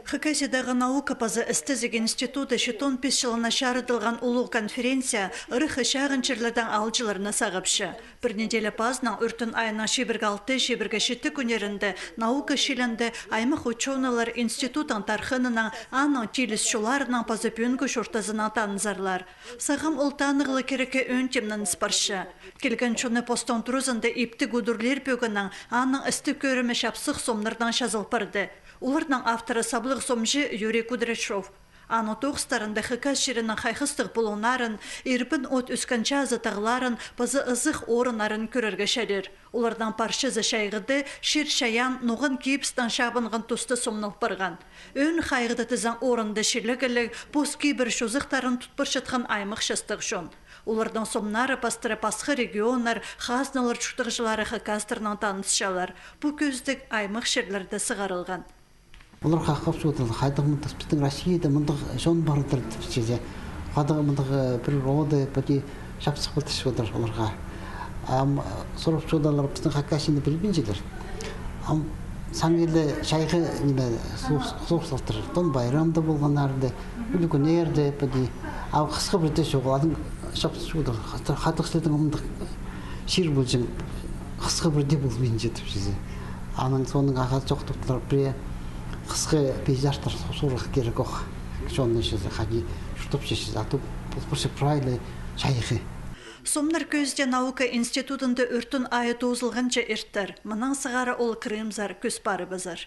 Хакасиядағы наука пазы істізік институты 15 жылына шарытылған ұлы конференция ұрықы шағынчырлардан алчыларына сағапшы. Bir неделя пазның үртін айына шебіргалты шебірге шетті күнерінді наука шилінді аймақ ученалар институтын тархынынан аның теліс шуларынан пазы пүйінгі шортазына танызарлар. Сағым ұлтанығылы кереке өнтемнің спаршы. Келген чоны постон тұрызынды епті гудурлер пөгінің аның істі көрімі шапсық сомнардан шазылпырды. Олардың авторы саблық сомжы Юрий Кудряшов. Аны тоғыстарында Хакас жерінің қайқыстық болуынарын, ерпін от үсканча азытағыларын, пазы ызық орынарын көрерге шәрер. Олардан паршызы шайғыды, шер шаян, ноғын кейпстан шабынған тұсты сомныл бірған. Өн қайғыды тізан орынды шерлігілік, бос кейбір шозықтарын тұтпыршытқан аймық шыстық жон. Олардан сомнары пастыры пасқы регионар, қазналар чүктіғжылары Хакастырынан танысшалар. Бұл көздік аймық шерлерді сығарылған. Олар қаққап сөйтілді, қайдағы мұндық біздің Россияда мұндық жон барыдыр депшеде. Қадығы мұндық бір роды бөте шапсық бұлты сөйтір оларға. Сұрып сөйтілер біздің Хакасияны білбенжелер. Саңгелі шайғы суық салтыр. Тон байрамда болған арды, үлгі нерді бөте. Қысқы бірде соғыладың шапсық сөйтір. Қадық сөйтің мұндық шер бөлжің қысқы бірде болбенже депшеде. Аның соның ағат жоқтықтылар біре қысқы пейзаждар сұрық керек оқ. Жонын шезі қади жұтып шешіз атып, бұлпыршы прайлы шайығы. Сомнар көзде наука институтында үртін айы тозылғанча ерттір. Мұнан сығары ол Крымзар көз бары базар.